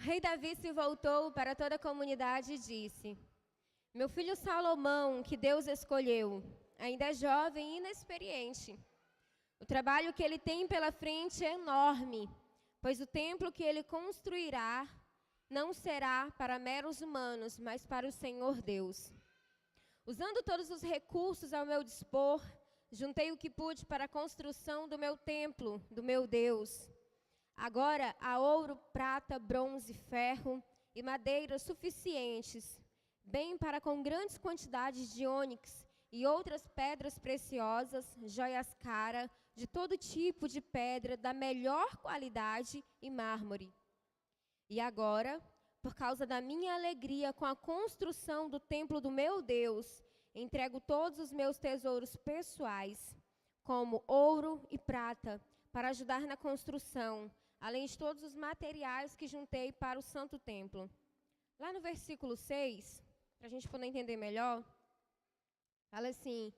rei Davi se voltou para toda a comunidade e disse: Meu filho Salomão, que Deus escolheu, ainda é jovem e inexperiente. O trabalho que ele tem pela frente é enorme, pois o templo que ele construirá não será para meros humanos, mas para o Senhor Deus. Usando todos os recursos ao meu dispor, juntei o que pude para a construção do meu templo, do meu Deus. Agora há ouro, prata, bronze, ferro e madeira suficientes, bem para com grandes quantidades de ônix e outras pedras preciosas, joias caras, de todo tipo de pedra, da melhor qualidade e mármore. E agora, por causa da minha alegria com a construção do templo do meu Deus, entrego todos os meus tesouros pessoais, como ouro e prata, para ajudar na construção, além de todos os materiais que juntei para o santo templo. Lá no versículo 6, para a gente poder entender melhor, fala assim: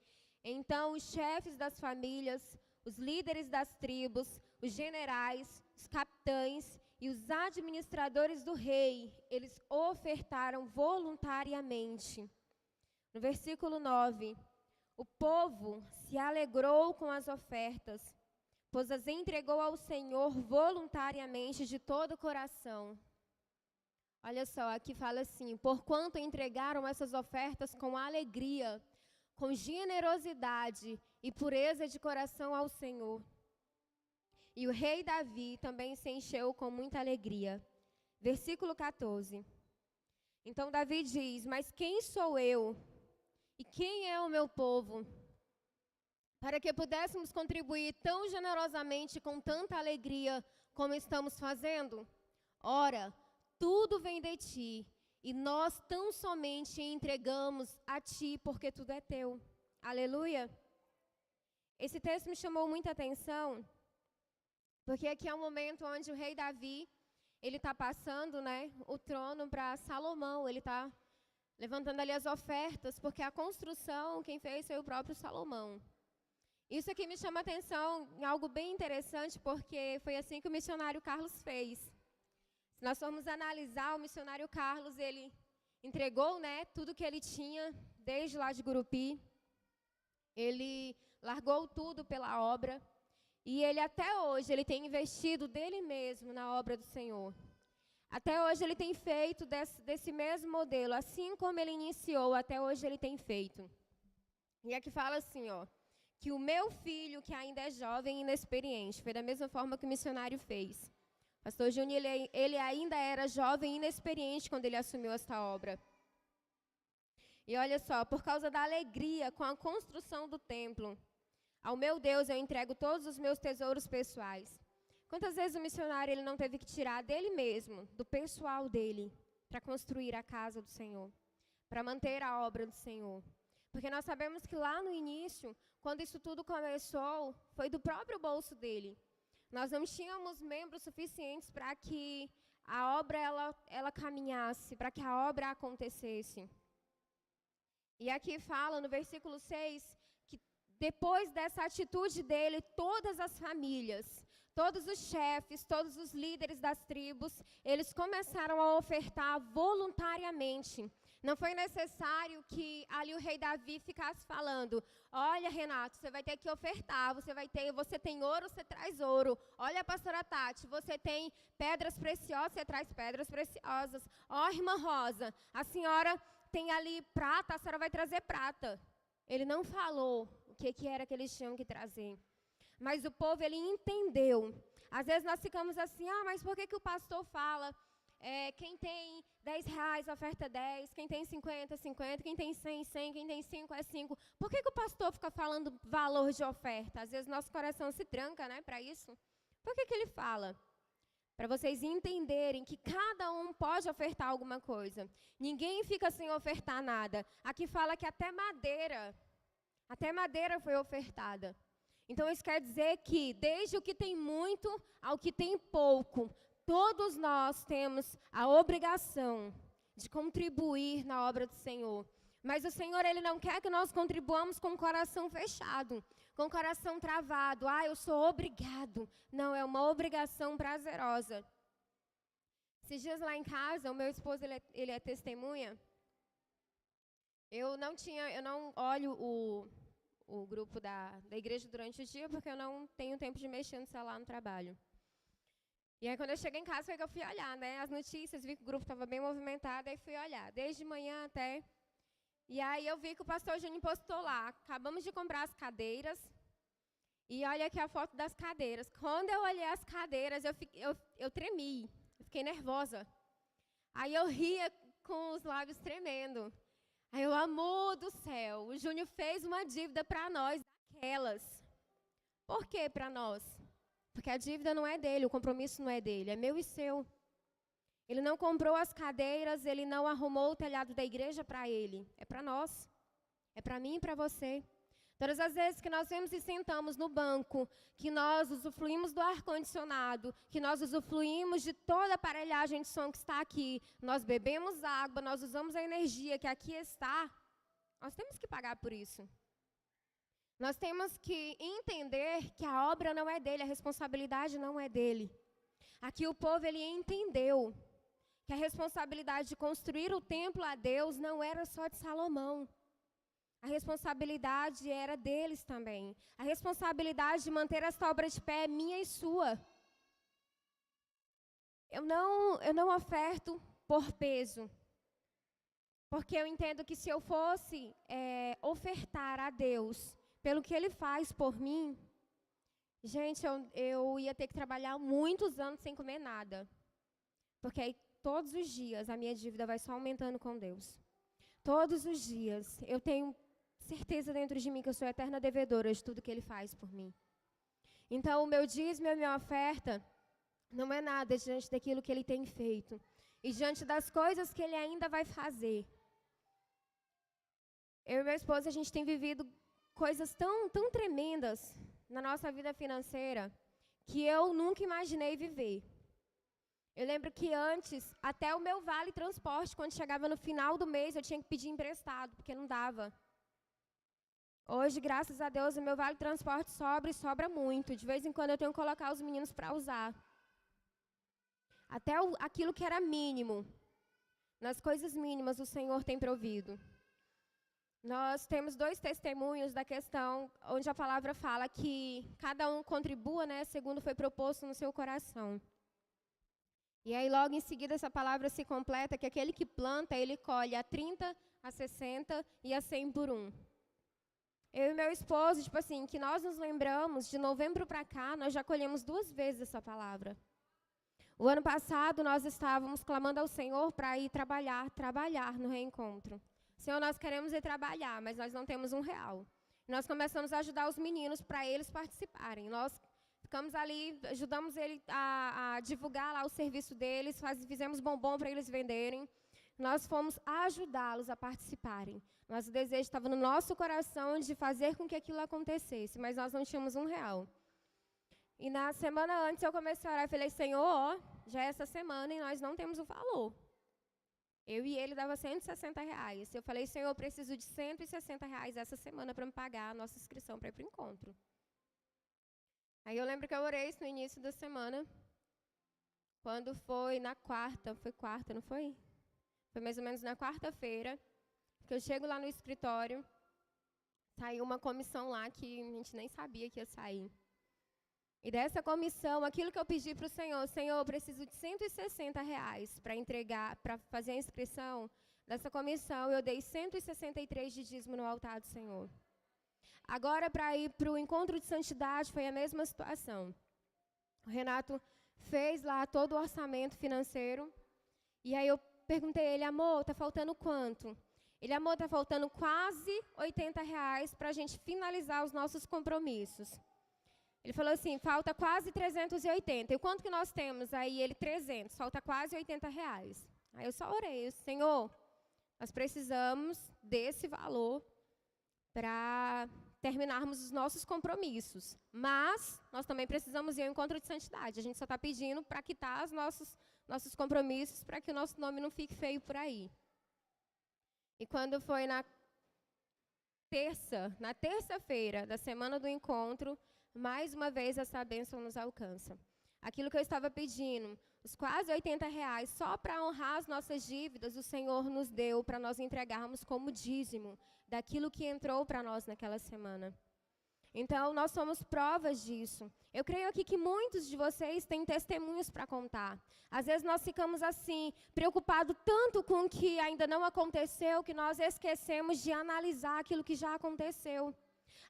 Então os chefes das famílias, os líderes das tribos, os generais, os capitães e os administradores do rei, eles ofertaram voluntariamente. No versículo 9, o povo se alegrou com as ofertas, pois as entregou ao Senhor voluntariamente de todo o coração. Olha só, aqui fala assim: porquanto entregaram essas ofertas com alegria, com generosidade e pureza de coração ao Senhor. E o rei Davi também se encheu com muita alegria. Versículo 14. Então Davi diz: Mas quem sou eu? E quem é o meu povo? Para que pudéssemos contribuir tão generosamente com tanta alegria como estamos fazendo? Ora, tudo vem de ti, e nós tão somente entregamos a ti, porque tudo é teu. Aleluia! Esse texto me chamou muita atenção, porque aqui é um momento onde o rei Davi, ele está passando, o trono para Salomão. Ele está levantando ali as ofertas, porque a construção, quem fez foi o próprio Salomão. Isso aqui me chama atenção em algo bem interessante, porque foi assim que o missionário Carlos fez. Se nós formos analisar, o missionário Carlos, ele entregou, tudo que ele tinha, desde lá de Gurupi. Ele largou tudo pela obra. E ele até hoje, ele tem investido dele mesmo na obra do Senhor. Até hoje ele tem feito desse mesmo modelo, assim como ele iniciou, até hoje ele tem feito. E aqui fala assim, que o meu filho, que ainda é jovem e inexperiente, foi da mesma forma que o missionário fez. Pastor Júnior, ele ainda era jovem e inexperiente quando ele assumiu esta obra. E olha só, por causa da alegria com a construção do templo, ao meu Deus eu entrego todos os meus tesouros pessoais. Quantas vezes o missionário ele não teve que tirar dele mesmo, do pessoal dele, para construir a casa do Senhor, para manter a obra do Senhor? Porque nós sabemos que lá no início, quando isso tudo começou, foi do próprio bolso dele. Nós não tínhamos membros suficientes para que a obra ela caminhasse, para que a obra acontecesse. E aqui fala no versículo 6 que depois dessa atitude dele, todas as famílias, todos os chefes, todos os líderes das tribos, eles começaram a ofertar voluntariamente. Não foi necessário que ali o rei Davi ficasse falando: olha, Renato, você vai ter que ofertar, você tem ouro, você traz ouro. Olha, pastora Tati, você tem pedras preciosas, você traz pedras preciosas. Ó, irmã Rosa, a senhora tem ali prata, a senhora vai trazer prata. Ele não falou o que era que eles tinham que trazer. Mas o povo, ele entendeu. Às vezes nós ficamos assim: mas por que o pastor fala? Quem tem R$10, oferta 10, quem tem 50, 50, quem tem 100, 100, quem tem 5 é 5. Por que o pastor fica falando valor de oferta? Às vezes nosso coração se tranca, para isso. Por que ele fala? Para vocês entenderem que cada um pode ofertar alguma coisa. Ninguém fica sem ofertar nada. Aqui fala que até madeira foi ofertada. Então isso quer dizer que desde o que tem muito ao que tem pouco, todos nós temos a obrigação de contribuir na obra do Senhor. Mas o Senhor, Ele não quer que nós contribuamos com o coração fechado, com o coração travado. Eu sou obrigado. Não, é uma obrigação prazerosa. Esses dias lá em casa, o meu esposo, ele é testemunha. Eu não olho o grupo da igreja durante o dia, porque eu não tenho tempo de mexer no celular no trabalho. E aí, quando eu cheguei em casa, foi que eu fui olhar, né, as notícias, vi que o grupo estava bem movimentado, aí fui olhar, desde manhã até. E aí eu vi que o pastor Júnior postou lá, acabamos de comprar as cadeiras, e olha aqui a foto das cadeiras. Quando eu olhei as cadeiras, eu tremi, eu fiquei nervosa. Aí eu ria com os lábios tremendo. Aí eu, amor do céu, o Júnior fez uma dívida para nós, daquelas. Por que para nós? Porque a dívida não é dele, o compromisso não é dele, é meu e seu. Ele não comprou as cadeiras, ele não arrumou o telhado da igreja para ele. É para nós, é para mim e para você. Todas as vezes que nós vemos e sentamos no banco, que nós usufruímos do ar-condicionado, que nós usufruímos de toda a aparelhagem de som que está aqui, nós bebemos água, nós usamos a energia que aqui está, nós temos que pagar por isso. Nós temos que entender que a obra não é dele, a responsabilidade não é dele. Aqui o povo, ele entendeu que a responsabilidade de construir o templo a Deus não era só de Salomão. A responsabilidade era deles também. A responsabilidade de manter esta obra de pé é minha e sua. Eu não oferto por peso. Porque eu entendo que se eu fosse ofertar a Deus pelo que Ele faz por mim, gente, eu ia ter que trabalhar muitos anos sem comer nada. Porque aí, todos os dias, a minha dívida vai só aumentando com Deus. Todos os dias. Eu tenho certeza dentro de mim que eu sou eterna devedora de tudo que Ele faz por mim. Então, o meu dízimo e a minha oferta não é nada diante daquilo que Ele tem feito. E diante das coisas que Ele ainda vai fazer. Eu e meu esposo, a gente tem vivido coisas tão tremendas na nossa vida financeira que eu nunca imaginei viver. Eu lembro que antes, até o meu vale transporte, quando chegava no final do mês, eu tinha que pedir emprestado, porque não dava. Hoje, graças a Deus, o meu vale transporte sobra e sobra muito. De vez em quando eu tenho que colocar os meninos para usar. Até aquilo que era mínimo, nas coisas mínimas, o Senhor tem provido. Nós temos 2 testemunhos da questão onde a palavra fala que cada um contribua, né, segundo foi proposto no seu coração. E aí, logo em seguida, essa palavra se completa, que aquele que planta, ele colhe a 30, a 60 e a 100 por 1. Eu e meu esposo, tipo assim, que nós nos lembramos, de novembro para cá, nós já colhemos 2 vezes essa palavra. O ano passado, nós estávamos clamando ao Senhor para ir trabalhar no reencontro. Senhor, nós queremos ir trabalhar, mas nós não temos R$1. Nós começamos a ajudar os meninos para eles participarem. Nós ficamos ali, ajudamos ele a divulgar lá o serviço deles, fizemos bombom para eles venderem. Nós fomos ajudá-los a participarem. Nosso desejo estava no nosso coração de fazer com que aquilo acontecesse, mas nós não tínhamos R$1. E na semana antes eu comecei a orar e falei, Senhor, já é essa semana e nós não temos o valor. Eu e ele dava R$160. Eu falei, Senhor, eu preciso de R$160 essa semana para me pagar a nossa inscrição para ir para o encontro. Aí eu lembro que eu orei isso no início da semana, quando foi na quarta, não foi? Foi mais ou menos na quarta-feira, que eu chego lá no escritório, saiu uma comissão lá que a gente nem sabia que ia sair. E dessa comissão, aquilo que eu pedi para o Senhor, Senhor, eu preciso de R$160 para entregar, para fazer a inscrição dessa comissão, eu dei 163 de dízimo no altar do Senhor. Agora, para ir para o encontro de santidade, foi a mesma situação. O Renato fez lá todo o orçamento financeiro, e aí eu perguntei a ele, amor, está faltando quanto? Ele, amor, está faltando quase R$80 para a gente finalizar os nossos compromissos. Ele falou assim, falta quase 380. E quanto que nós temos? Aí ele, 300, falta quase R$80. Aí eu só orei, Senhor, nós precisamos desse valor para terminarmos os nossos compromissos. Mas nós também precisamos ir ao encontro de santidade. A gente só está pedindo para quitar os nossos compromissos, para que o nosso nome não fique feio por aí. E quando foi na terça-feira da semana do encontro, mais uma vez essa bênção nos alcança. aquilo que eu estava pedindo, os quase R$ 80, só para honrar as nossas dívidas, o Senhor nos deu para nós entregarmos como dízimo daquilo que entrou para nós naquela semana. Então, nós somos provas disso. Eu creio aqui que muitos de vocês têm testemunhos para contar. Às vezes nós ficamos assim, preocupados tanto com o que ainda não aconteceu, que nós esquecemos de analisar aquilo que já aconteceu.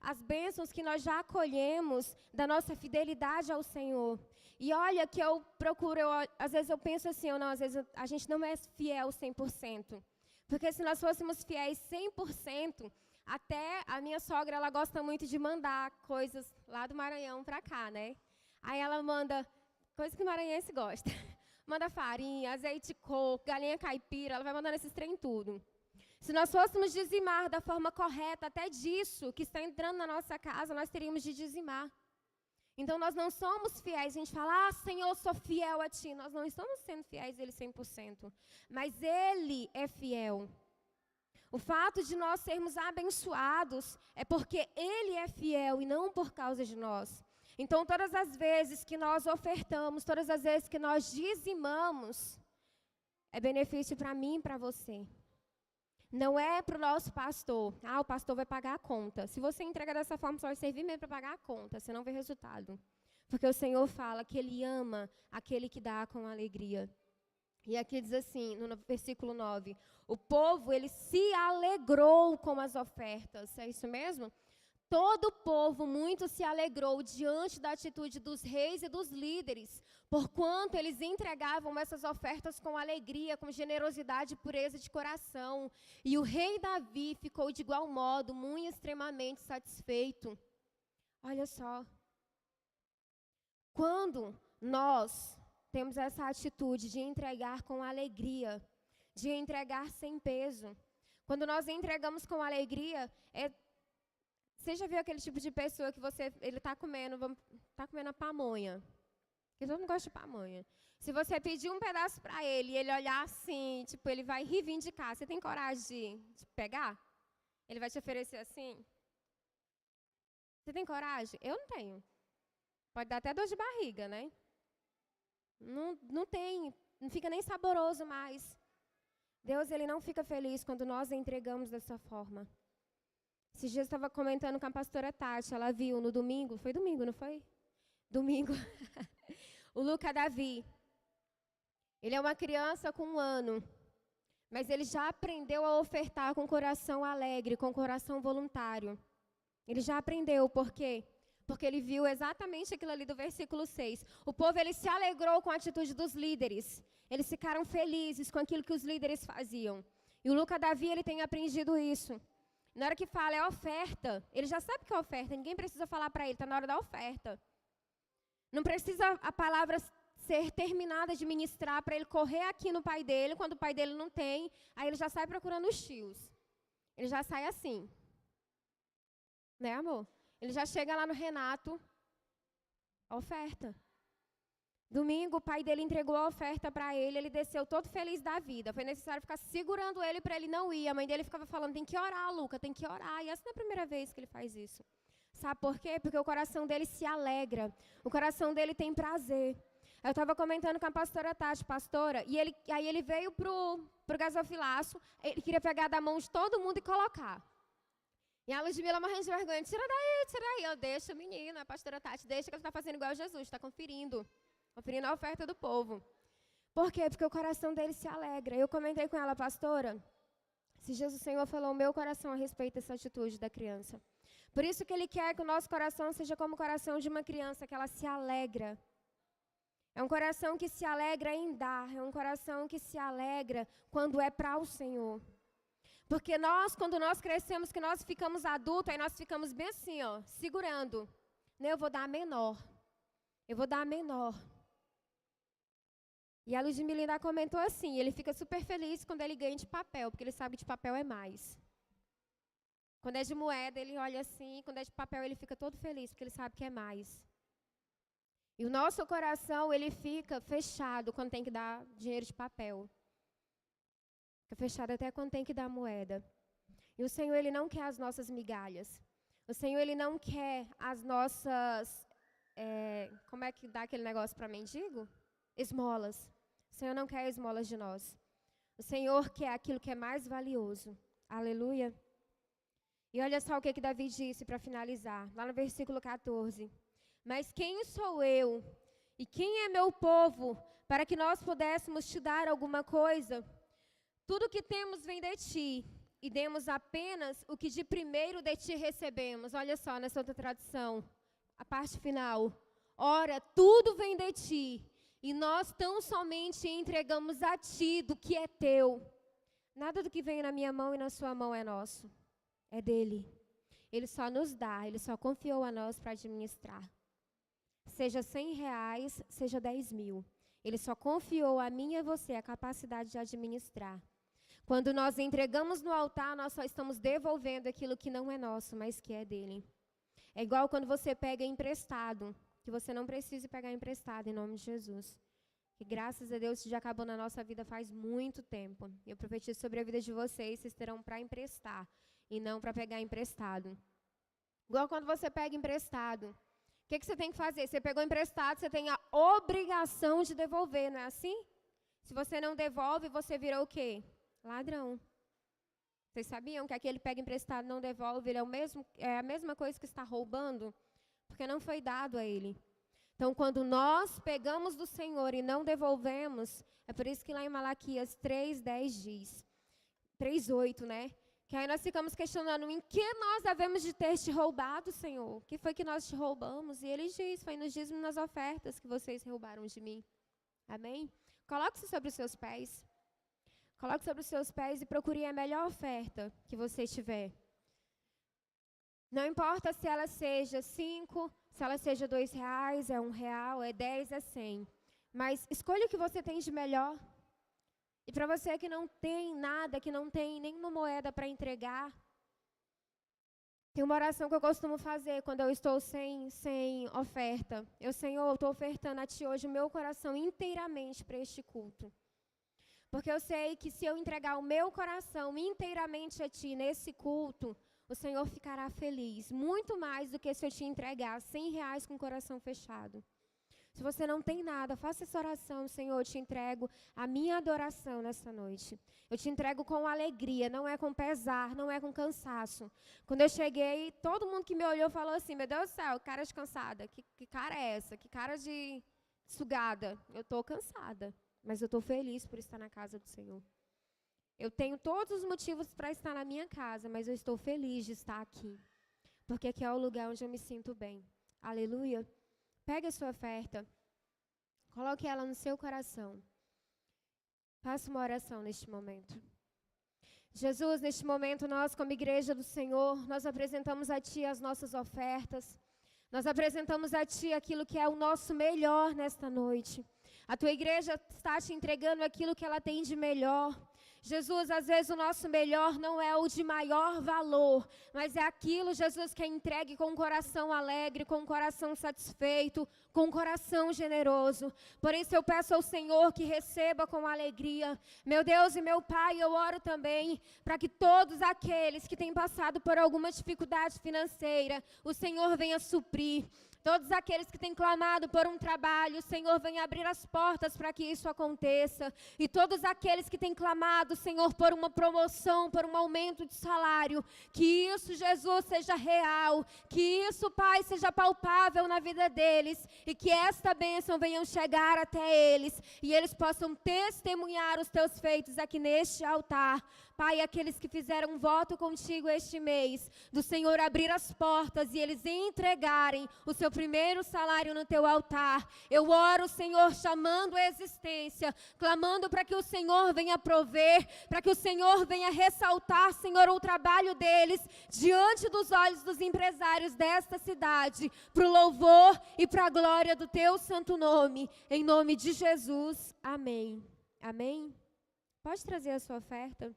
As bênçãos que nós já acolhemos da nossa fidelidade ao Senhor. E olha que eu procuro, às vezes eu penso assim, ou não, às vezes a gente não é fiel 100%. Porque se nós fôssemos fiéis 100%, até a minha sogra, ela gosta muito de mandar coisas lá do Maranhão para cá, né? Aí ela manda, coisa que o maranhense gosta. Manda farinha, azeite de coco, galinha caipira, ela vai mandando esses trem tudo. Se nós fôssemos dizimar da forma correta, até disso que está entrando na nossa casa, nós teríamos de dizimar. Então, nós não somos fiéis. A gente fala, Senhor, eu sou fiel a Ti. Nós não estamos sendo fiéis a Ele 100%. Mas Ele é fiel. O fato de nós sermos abençoados é porque Ele é fiel e não por causa de nós. Então, todas as vezes que nós ofertamos, todas as vezes que nós dizimamos, é benefício para mim e para você. Não é para o nosso pastor. O pastor vai pagar a conta. Se você entrega dessa forma, só vai servir mesmo para pagar a conta. Você não vê resultado. Porque o Senhor fala que Ele ama aquele que dá com alegria. E aqui diz assim, no versículo 9. O povo, ele se alegrou com as ofertas. É isso mesmo? Todo o povo muito se alegrou diante da atitude dos reis e dos líderes, porquanto eles entregavam essas ofertas com alegria, com generosidade e pureza de coração. E o rei Davi ficou de igual modo, muito extremamente satisfeito. Olha só. Quando nós temos essa atitude de entregar com alegria, de entregar sem peso, quando nós entregamos com alegria, você já viu aquele tipo de pessoa que ele está comendo a pamonha? Porque todo mundo gosta de pamonha. Se você pedir um pedaço para ele e ele olhar assim, tipo, ele vai reivindicar. Você tem coragem de pegar? Ele vai te oferecer assim? Você tem coragem? Eu não tenho. Pode dar até dor de barriga, né? Não tem, não fica nem saboroso mais. Deus, Ele não fica feliz quando nós entregamos dessa forma. Esses dias eu estava comentando com a pastora Tati, ela viu no domingo, foi domingo, não foi? Domingo. O Luca Davi. Ele é uma criança com 1 ano, mas ele já aprendeu a ofertar com coração alegre, com coração voluntário. Ele já aprendeu, por quê? Porque ele viu exatamente aquilo ali do versículo 6. O povo, ele se alegrou com a atitude dos líderes. Eles ficaram felizes com aquilo que os líderes faziam. E o Luca Davi, ele tem aprendido isso. Na hora que fala é oferta, ele já sabe que é oferta, ninguém precisa falar para ele, está na hora da oferta. Não precisa a palavra ser terminada de ministrar para ele correr aqui no pai dele, quando o pai dele não tem, aí ele já sai procurando os tios. Ele já sai assim. Né, amor? Ele já chega lá no Renato, oferta. Domingo, o pai dele entregou a oferta para ele, ele desceu todo feliz da vida. Foi necessário ficar segurando ele para ele não ir. A mãe dele ficava falando, tem que orar, Luca, tem que orar. E essa não é a primeira vez que ele faz isso. Sabe por quê? Porque o coração dele se alegra. O coração dele tem prazer. Eu estava comentando com a pastora Tati, pastora, e aí ele veio pro gasofilaço, ele queria pegar da mão de todo mundo e colocar. E a Ludmila morrendo de vergonha, tira daí. Eu deixo o menino, a pastora Tati, deixa que ele está fazendo igual a Jesus, está conferindo a oferta do povo. Por quê? Porque o coração dele se alegra. Eu comentei com ela, pastora, se Jesus o Senhor falou o meu coração a respeito dessa atitude da criança. Por isso que Ele quer que o nosso coração seja como o coração de uma criança, que ela se alegra. É um coração que se alegra em dar, é um coração que se alegra quando é para o Senhor. Porque quando nós crescemos, que nós ficamos adultos, aí nós ficamos bem assim, ó, segurando. Eu vou dar menor. Eu vou dar menor. E a Ludmila ainda comentou assim, ele fica super feliz quando ele ganha de papel, porque ele sabe que de papel é mais. Quando é de moeda, ele olha assim, quando é de papel, ele fica todo feliz, porque ele sabe que é mais. E o nosso coração, ele fica fechado quando tem que dar dinheiro de papel. Fica fechado até quando tem que dar moeda. E o Senhor, Ele não quer as nossas migalhas. O Senhor, Ele não quer as nossas como é que dá aquele negócio para mendigo? Esmolas. O Senhor não quer esmolas de nós. O Senhor quer aquilo que é mais valioso. Aleluia. E olha só o que Davi disse para finalizar, lá no versículo 14. Mas quem sou eu e quem é meu povo para que nós pudéssemos te dar alguma coisa? Tudo que temos vem de ti, e demos apenas o que de primeiro de ti recebemos. Olha só, nessa outra tradução, a parte final. Ora, tudo vem de ti, e nós tão somente entregamos a ti do que é teu. Nada do que vem na minha mão e na sua mão é nosso, é dele. Ele só nos dá, ele só confiou a nós para administrar. Seja R$100, seja 10.000. Ele só confiou a mim e a você a capacidade de administrar. Quando nós entregamos no altar, nós só estamos devolvendo aquilo que não é nosso, mas que é dele. É igual quando você pega emprestado, que você não precisa pegar emprestado, em nome de Jesus. Que graças a Deus isso já acabou na nossa vida faz muito tempo. Eu profetizo sobre a vida de vocês terão para emprestar e não para pegar emprestado. Igual quando você pega emprestado. O que você tem que fazer? Você pegou emprestado, você tem a obrigação de devolver, não é assim? Se você não devolve, você virou o quê? Ladrão. Vocês sabiam que aquele pega emprestado não devolve, ele é a mesma coisa que está roubando? Porque não foi dado a ele. Então, quando nós pegamos do Senhor e não devolvemos, é por isso que lá em Malaquias 3:10 diz, 3:8, né? Que aí nós ficamos questionando em que nós devemos de ter te roubado, Senhor? O que foi que nós te roubamos? E ele diz, foi nos dízimos nas ofertas que vocês roubaram de mim. Amém? Coloque-se sobre os seus pés. Coloque sobre os seus pés e procure a melhor oferta que você tiver. Não importa se ela seja 5, se ela seja R$2, é R$1, é 10, é 100. Mas escolha o que você tem de melhor. E para você que não tem nada, que não tem nenhuma moeda para entregar, tem uma oração que eu costumo fazer quando eu estou sem oferta. Senhor, eu estou ofertando a Ti hoje o meu coração inteiramente para este culto. Porque eu sei que se eu entregar o meu coração inteiramente a Ti nesse culto, o Senhor ficará feliz. Muito mais do que se eu te entregar R$100 com o coração fechado. Se você não tem nada, faça essa oração. Senhor, eu te entrego a minha adoração nessa noite. Eu te entrego com alegria, não é com pesar, não é com cansaço. Quando eu cheguei, todo mundo que me olhou falou assim, meu Deus do céu, cara de cansada. Que cara é essa? Que cara de sugada? Eu estou cansada, mas eu estou feliz por estar na casa do Senhor. Eu tenho todos os motivos para estar na minha casa, mas eu estou feliz de estar aqui. Porque aqui é o lugar onde eu me sinto bem. Aleluia. Pegue a sua oferta, coloque ela no seu coração. Faça uma oração neste momento. Jesus, neste momento, nós como igreja do Senhor, nós apresentamos a Ti as nossas ofertas. Nós apresentamos a Ti aquilo que é o nosso melhor nesta noite. A Tua igreja está te entregando aquilo que ela tem de melhor. Jesus, às vezes o nosso melhor não é o de maior valor, mas é aquilo, Jesus, que é entregue com um coração alegre, com um coração satisfeito, com um coração generoso. Por isso eu peço ao Senhor que receba com alegria. Meu Deus e meu Pai, eu oro também para que todos aqueles que têm passado por alguma dificuldade financeira, o Senhor venha suprir. Todos aqueles que têm clamado por um trabalho, o Senhor venha abrir as portas para que isso aconteça. E todos aqueles que têm clamado, Senhor, por uma promoção, por um aumento de salário, que isso, Jesus, seja real, que isso, Pai, seja palpável na vida deles e que esta bênção venha chegar até eles e eles possam testemunhar os Teus feitos aqui neste altar. Pai, aqueles que fizeram um voto contigo este mês, do Senhor abrir as portas e eles entregarem o seu primeiro salário no teu altar. Eu oro, Senhor, chamando a existência, clamando para que o Senhor venha prover, para que o Senhor venha ressaltar, Senhor, o trabalho deles diante dos olhos dos empresários desta cidade, para o louvor e para a glória do teu santo nome. Em nome de Jesus, amém. Amém? Pode trazer a sua oferta.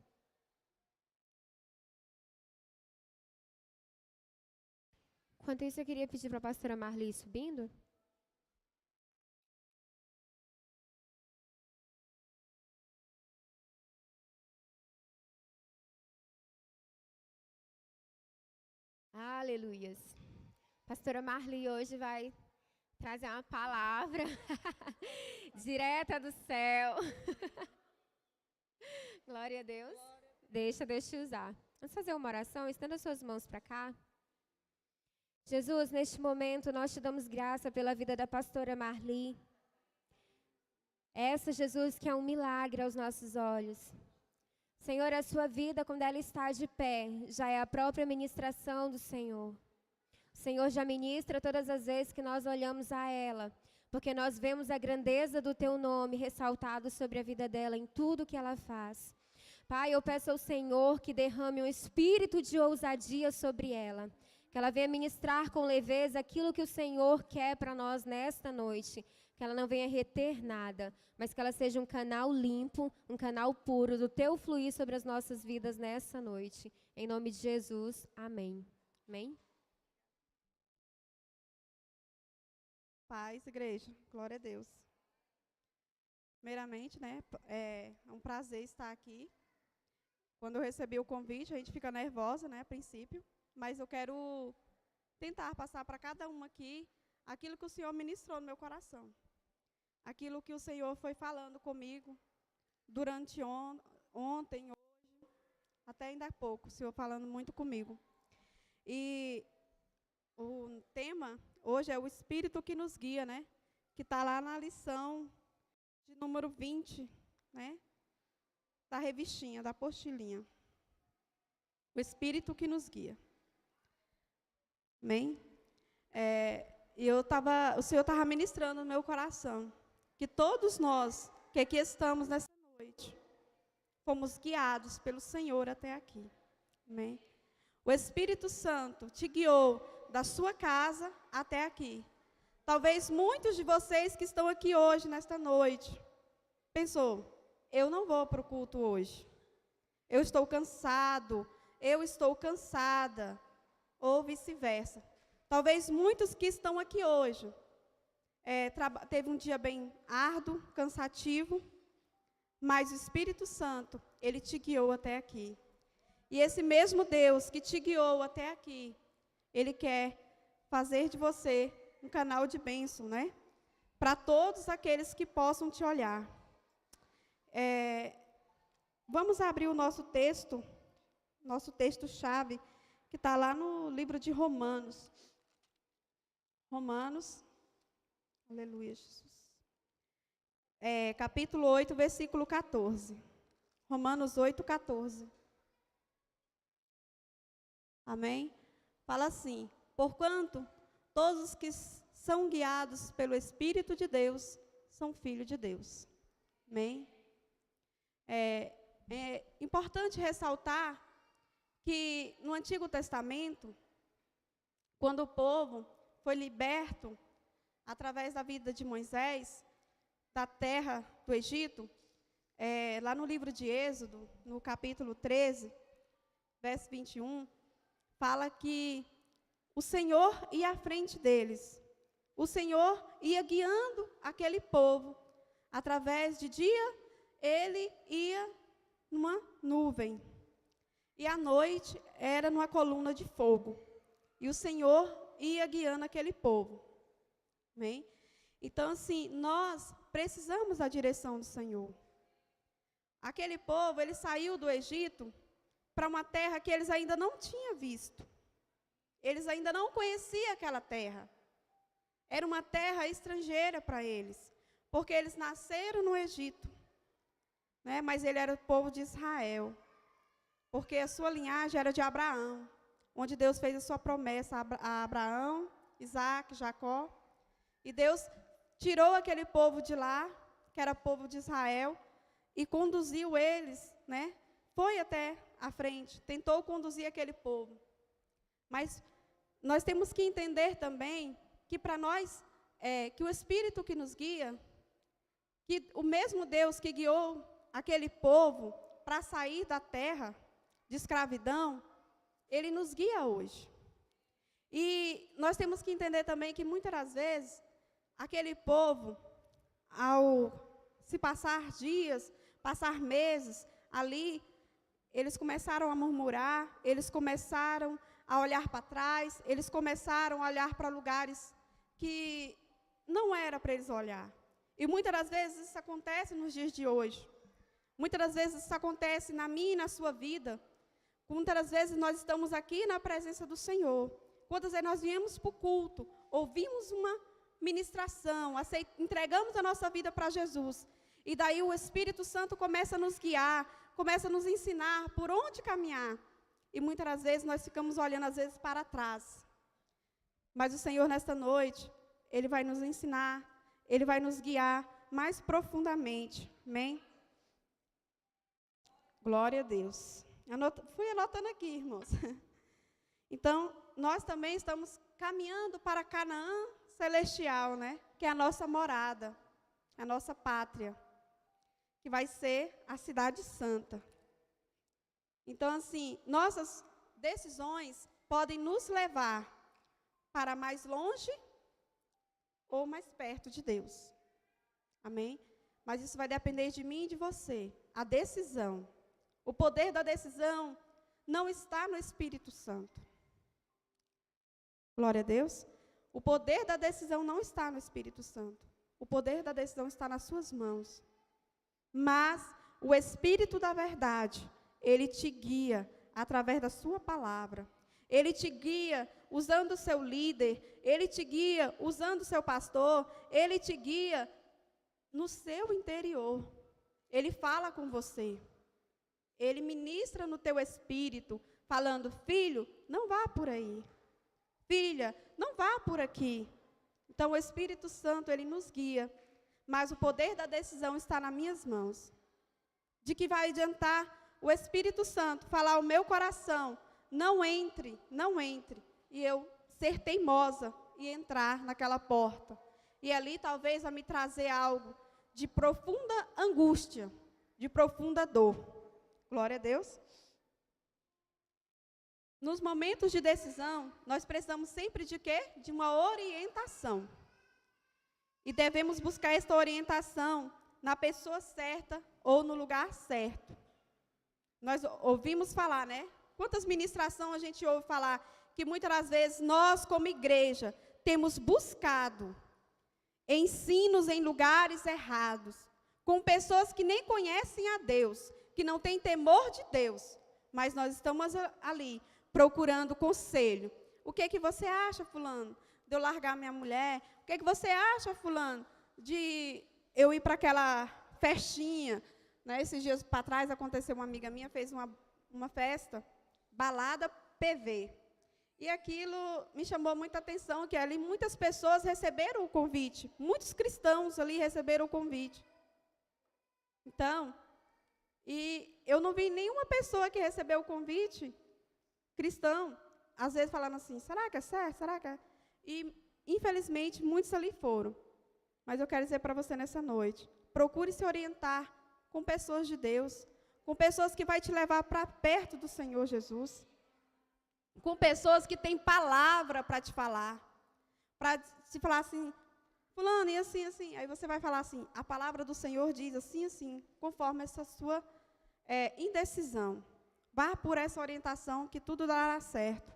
Enquanto isso, eu queria pedir para a pastora Marli ir subindo. Aleluias. Pastora Marli hoje vai trazer uma palavra direta do céu. Glória a Deus. Deixa Deus te usar. Vamos fazer uma oração? Estenda suas mãos para cá. Jesus, neste momento nós te damos graça pela vida da pastora Marli. Essa, Jesus, que é um milagre aos nossos olhos. Senhor, a sua vida, quando ela está de pé, já é a própria ministração do Senhor. O Senhor já ministra todas as vezes que nós olhamos a ela, porque nós vemos a grandeza do teu nome ressaltado sobre a vida dela, em tudo que ela faz. Pai, eu peço ao Senhor que derrame um espírito de ousadia sobre ela, que ela venha ministrar com leveza aquilo que o Senhor quer para nós nesta noite, que ela não venha reter nada, mas que ela seja um canal limpo, um canal puro do teu fluir sobre as nossas vidas nessa noite. Em nome de Jesus, amém. Amém? Paz, igreja, glória a Deus. Primeiramente, é um prazer estar aqui. Quando eu recebi o convite, a gente fica nervosa, a princípio, mas eu quero tentar passar para cada uma aqui aquilo que o Senhor ministrou no meu coração. Aquilo que o Senhor foi falando comigo durante ontem, hoje, até ainda há pouco, o Senhor falando muito comigo. E o tema hoje é o Espírito que nos guia, que está lá na lição de número 20, da revistinha, da apostilinha. O Espírito que nos guia. Amém? O Senhor estava ministrando no meu coração que todos nós que aqui estamos nessa noite fomos guiados pelo Senhor até aqui. Amém? O Espírito Santo te guiou da sua casa até aqui. Talvez muitos de vocês que estão aqui hoje, nesta noite, pensou, eu não vou para o culto hoje. Eu estou cansado, eu estou cansada, ou vice-versa. Talvez muitos que estão aqui hoje, teve um dia bem árduo, cansativo, mas o Espírito Santo, ele te guiou até aqui. E esse mesmo Deus que te guiou até aqui, ele quer fazer de você um canal de bênção, para todos aqueles que possam te olhar. Vamos abrir o nosso texto-chave, que está lá no livro de Romanos. Romanos, aleluia, Jesus. Capítulo 8, versículo 14. Romanos 8, 14. Amém? Fala assim, porquanto todos os que são guiados pelo Espírito de Deus são filhos de Deus. Amém? É importante ressaltar que no Antigo Testamento, quando o povo foi liberto através da vida de Moisés, da terra do Egito, lá no livro de Êxodo, no capítulo 13, verso 21, fala que o Senhor ia à frente deles. O Senhor ia guiando aquele povo. Através de dia, ele ia numa nuvem. E à noite, era numa coluna de fogo. E o Senhor ia guiando aquele povo. Amém? Então, assim, nós precisamos da direção do Senhor. Aquele povo, ele saiu do Egito para uma terra que eles ainda não tinham visto. Eles ainda não conheciam aquela terra. Era uma terra estrangeira para eles, porque eles nasceram no Egito, mas ele era o povo de Israel, porque a sua linhagem era de Abraão, onde Deus fez a sua promessa a Abraão, Isaac, Jacó, e Deus tirou aquele povo de lá, que era o povo de Israel, e conduziu eles, foi até à frente, tentou conduzir aquele povo. Mas nós temos que entender também que para nós, que o Espírito que nos guia, que o mesmo Deus que guiou aquele povo para sair da terra de escravidão, ele nos guia hoje. E nós temos que entender também que muitas das vezes, aquele povo, ao se passar dias, passar meses ali, eles começaram a murmurar, eles começaram a olhar para trás, eles começaram a olhar para lugares que não era para eles olhar. E muitas das vezes isso acontece nos dias de hoje. Muitas das vezes isso acontece na minha e na sua vida. Muitas das vezes nós estamos aqui na presença do Senhor. Quantas vezes nós viemos para o culto, ouvimos uma ministração, entregamos a nossa vida para Jesus. E daí o Espírito Santo começa a nos guiar, começa a nos ensinar por onde caminhar. E muitas das vezes nós ficamos olhando, às vezes, para trás. Mas o Senhor, nesta noite, Ele vai nos ensinar, Ele vai nos guiar mais profundamente. Amém? Glória a Deus. Fui anotando aqui, irmãos. Então, nós também estamos caminhando para Canaã celestial, né? Que é a nossa morada, a nossa pátria, que vai ser a cidade santa. Então, assim, nossas decisões podem nos levar para mais longe ou mais perto de Deus. Amém? Mas isso vai depender de mim e de você. A decisão. O poder da decisão não está no Espírito Santo. Glória a Deus. O poder da decisão não está no Espírito Santo. O poder da decisão está nas suas mãos. Mas o Espírito da verdade, Ele te guia através da sua palavra. Ele te guia usando o seu líder. Ele te guia usando o seu pastor. Ele te guia no seu interior. Ele fala com você. Ele ministra no teu espírito, falando, filho, não vá por aí. Filha, não vá por aqui. Então, o Espírito Santo, Ele nos guia. Mas o poder da decisão está nas minhas mãos. De que vai adiantar o Espírito Santo falar ao meu coração, não entre, não entre. E eu ser teimosa e entrar naquela porta. E ali talvez vai me trazer algo de profunda angústia, de profunda dor. Glória a Deus. Nos momentos de decisão, nós precisamos sempre de quê? De uma orientação. E devemos buscar esta orientação na pessoa certa ou no lugar certo. Nós ouvimos falar, né? Quantas ministrações a gente ouve falar que muitas das vezes nós, como igreja, temos buscado ensinos em lugares errados, com pessoas que nem conhecem a Deus, que não têm temor de Deus, mas nós estamos ali procurando conselho. O que que você acha, fulano, de eu largar minha mulher? O que que você acha, fulano, de eu ir para aquela festinha? Né? Esses dias para trás aconteceu, uma amiga minha fez uma festa, balada PV. E aquilo me chamou muita atenção, que ali muitas pessoas receberam o convite. Muitos cristãos ali receberam o convite. Então, e eu não vi nenhuma pessoa que recebeu o convite, cristão, às vezes falando assim, será que é certo? Será que é? E, infelizmente, muitos ali foram. Mas eu quero dizer para você nessa noite, procure se orientar com pessoas de Deus, com pessoas que vai te levar para perto do Senhor Jesus, com pessoas que têm palavra para te falar, para te falar assim, fulano, e assim, assim. Aí você vai falar assim, a palavra do Senhor diz assim, assim, conforme essa sua indecisão. Vá por essa orientação que tudo dará certo.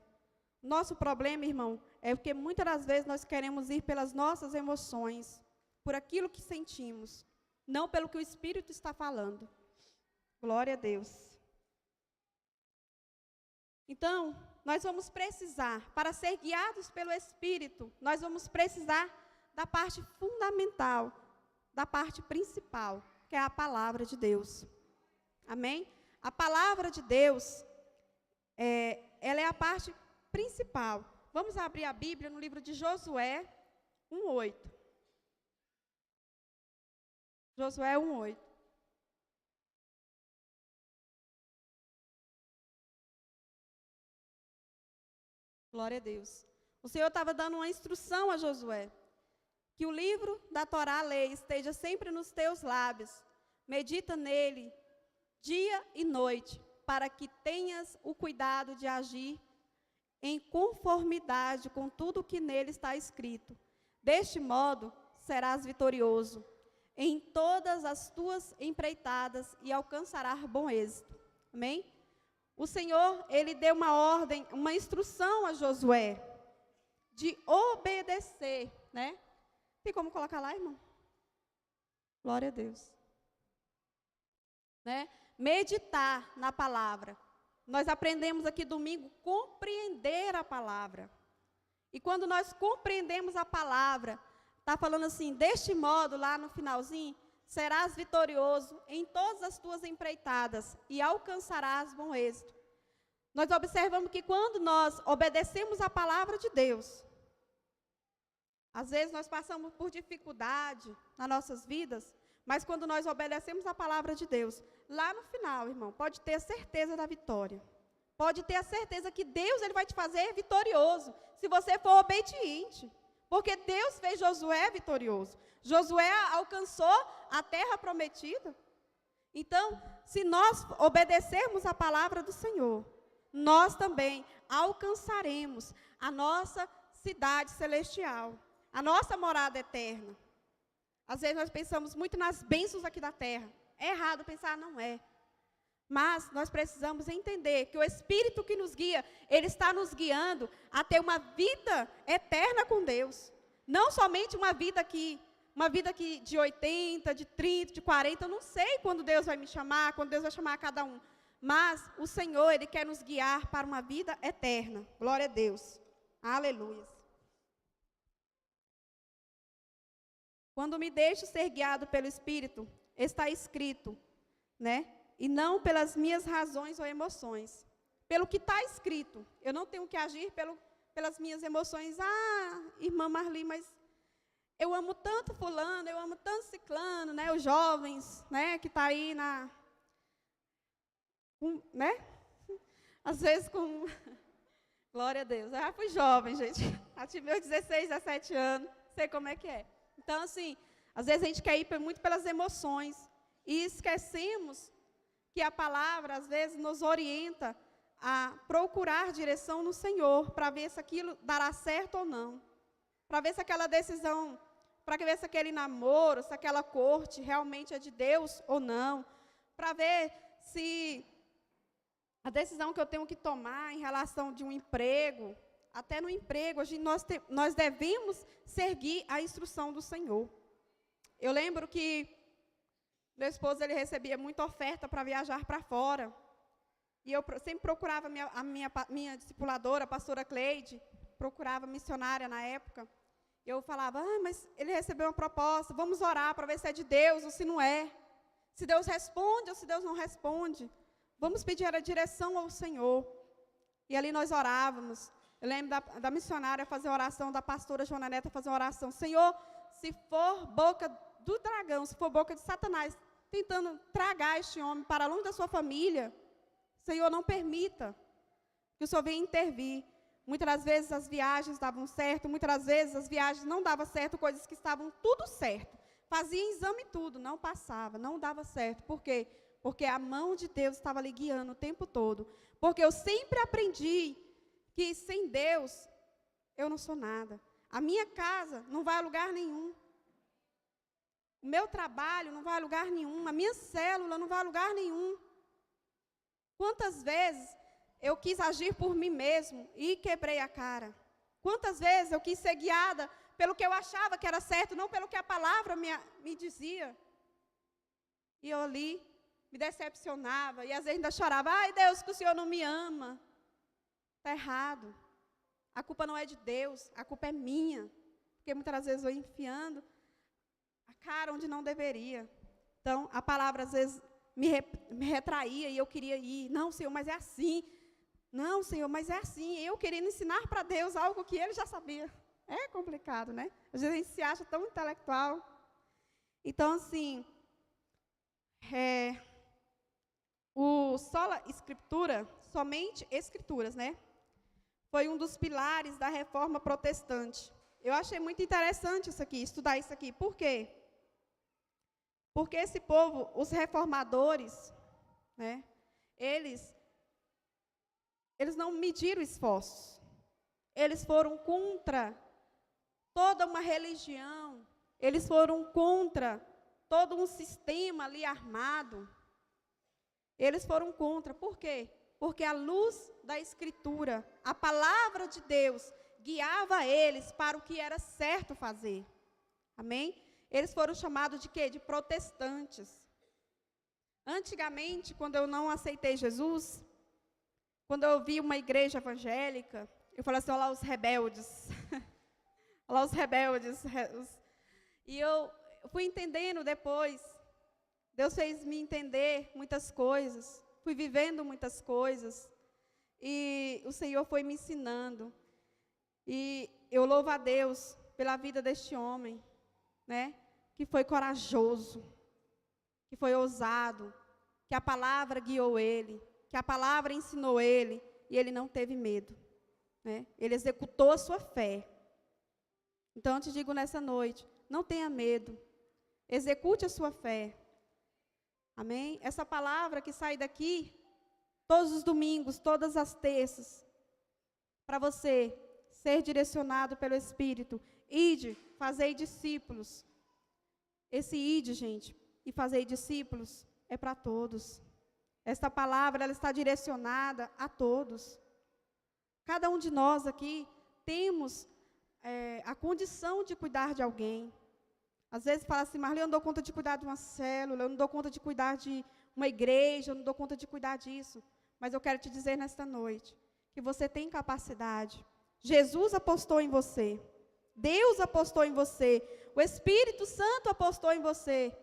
Nosso problema, irmão, é porque muitas das vezes nós queremos ir pelas nossas emoções, por aquilo que sentimos, não pelo que o Espírito está falando. Glória a Deus. Então, nós vamos precisar, para ser guiados pelo Espírito, nós vamos precisar da parte fundamental, da parte principal, que é a palavra de Deus. Amém? A palavra de Deus, ela é a parte principal. Vamos abrir a Bíblia no livro de Josué 1:8. Josué 1:8. Glória a Deus. O Senhor estava dando uma instrução a Josué, que o livro da Torá, a lei, esteja sempre nos teus lábios. Medita nele dia e noite, para que tenhas o cuidado de agir em conformidade com tudo que nele está escrito. Deste modo, serás vitorioso em todas as tuas empreitadas e alcançarás bom êxito. Amém? O Senhor, Ele deu uma ordem, uma instrução a Josué de obedecer, né? Tem como colocar lá, irmão? Glória a Deus. Né? Meditar na palavra. Nós aprendemos aqui domingo compreender a palavra. E quando nós compreendemos a palavra, está falando assim, deste modo, lá no finalzinho, serás vitorioso em todas as tuas empreitadas e alcançarás bom êxito. Nós observamos que quando nós obedecemos a palavra de Deus, às vezes nós passamos por dificuldade nas nossas vidas, mas quando nós obedecemos a palavra de Deus, lá no final, irmão, pode ter a certeza da vitória. Pode ter a certeza que Deus ele vai te fazer vitorioso, se você for obediente. Porque Deus fez Josué vitorioso. Josué alcançou a terra prometida. Então, se nós obedecermos a palavra do Senhor, nós também alcançaremos a nossa cidade celestial, a nossa morada eterna. Às vezes nós pensamos muito nas bênçãos aqui da terra. É errado pensar, não é. Mas nós precisamos entender que o Espírito que nos guia, ele está nos guiando a ter uma vida eterna com Deus. Não somente uma vida que de 80, de 30, de 40, eu não sei quando Deus vai me chamar, quando Deus vai chamar cada um. Mas o Senhor, ele quer nos guiar para uma vida eterna. Glória a Deus. Aleluia. Quando me deixo ser guiado pelo Espírito, está escrito, né? E não pelas minhas razões ou emoções. Pelo que está escrito. Eu não tenho que agir pelas minhas emoções. Ah, irmã Marli, mas eu amo tanto fulano, eu amo tanto ciclano, né? Os jovens, né? Que está aí né? Às vezes com... Glória a Deus. Eu já fui jovem, gente. Já tive meus 16, 17 anos. Sei como é que é. Então, assim, às vezes a gente quer ir muito pelas emoções. E esquecemos que a palavra, às vezes, nos orienta a procurar direção no Senhor, para ver se aquilo dará certo ou não. Para ver se aquela decisão, para ver se aquele namoro, se aquela corte realmente é de Deus ou não. Para ver se a decisão que eu tenho que tomar em relação de um emprego, até no emprego, nós devemos seguir a instrução do Senhor. Eu lembro que meu esposo ele recebia muita oferta para viajar para fora. E eu sempre procurava a minha discipuladora, a pastora Cleide, procurava missionária na época. Eu falava, mas ele recebeu uma proposta, vamos orar para ver se é de Deus ou se não é. Se Deus responde ou se Deus não responde. Vamos pedir a direção ao Senhor. E ali nós orávamos. Eu lembro da missionária fazer oração, da pastora Joana Neta fazer oração. Senhor, se for boca do dragão, se for boca de Satanás, tentando tragar este homem para longe da sua família, Senhor, não permita que o Senhor venha intervir. Muitas das vezes as viagens davam certo, muitas das vezes as viagens não davam certo, coisas que estavam tudo certo. Fazia exame e tudo, não passava, não dava certo. Por quê? Porque a mão de Deus estava ali guiando o tempo todo. Porque eu sempre aprendi que sem Deus eu não sou nada. A minha casa não vai a lugar nenhum. O meu trabalho não vai a lugar nenhum. A minha célula não vai a lugar nenhum. Quantas vezes eu quis agir por mim mesmo e quebrei a cara? Quantas vezes eu quis ser guiada pelo que eu achava que era certo, não pelo que a palavra me dizia? E eu ali me decepcionava e às vezes ainda chorava. Ai, Deus, que o Senhor não me ama. Está errado. A culpa não é de Deus, a culpa é minha. Porque muitas das vezes eu ia enfiando a cara onde não deveria. Então, a palavra às vezes me retraía e eu queria ir. Não, Senhor, mas é assim. Não, Senhor, mas é assim. Eu querendo ensinar para Deus algo que Ele já sabia. É complicado, né? Às vezes a gente se acha tão intelectual. Então, assim, sola escritura, somente escrituras, né? Foi um dos pilares da reforma protestante. Eu achei muito interessante isso aqui, estudar isso aqui. Por quê? Porque esse povo, os reformadores, né, eles não mediram esforços. Eles foram contra toda uma religião. Eles foram contra todo um sistema ali armado. Eles foram contra. Por quê? Porque a luz da Escritura, a palavra de Deus, guiava eles para o que era certo fazer. Amém? Eles foram chamados de quê? De protestantes. Antigamente, quando eu não aceitei Jesus, quando eu vi uma igreja evangélica, eu falei assim, olha lá os rebeldes. Olha lá os rebeldes. E eu fui entendendo depois. Deus fez me entender muitas coisas. Fui vivendo muitas coisas. E o Senhor foi me ensinando. E eu louvo a Deus pela vida deste homem, né? Que foi corajoso, que foi ousado, que a palavra guiou ele, que a palavra ensinou ele, e ele não teve medo, né? Ele executou a sua fé. Então, eu te digo nessa noite, não tenha medo, execute a sua fé. Amém? Essa palavra que sai daqui, todos os domingos, todas as terças, para você ser direcionado pelo Espírito. Ide, fazei discípulos. Esse ide, gente, e fazei discípulos, é para todos. Esta palavra, ela está direcionada a todos. Cada um de nós aqui temos a condição de cuidar de alguém. Às vezes fala assim, Marli, eu não dou conta de cuidar de uma célula, eu não dou conta de cuidar de uma igreja, eu não dou conta de cuidar disso. Mas eu quero te dizer nesta noite, que você tem capacidade. Jesus apostou em você. Deus apostou em você. O Espírito Santo apostou em você.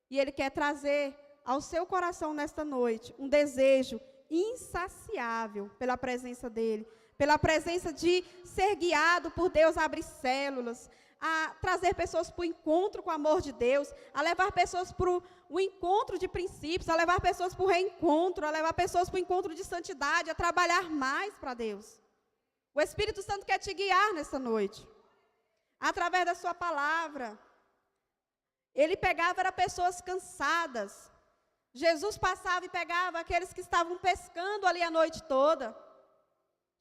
E Ele quer trazer ao seu coração nesta noite um desejo insaciável pela presença dEle. Pela presença de ser guiado por Deus a abrir células, a trazer pessoas para o encontro com o amor de Deus, a levar pessoas para o encontro de princípios, a levar pessoas para o reencontro, a levar pessoas para o encontro de santidade, a trabalhar mais para Deus. O Espírito Santo quer te guiar nessa noite, através da sua palavra. Ele pegava era pessoas cansadas. Jesus passava e pegava aqueles que estavam pescando ali a noite toda.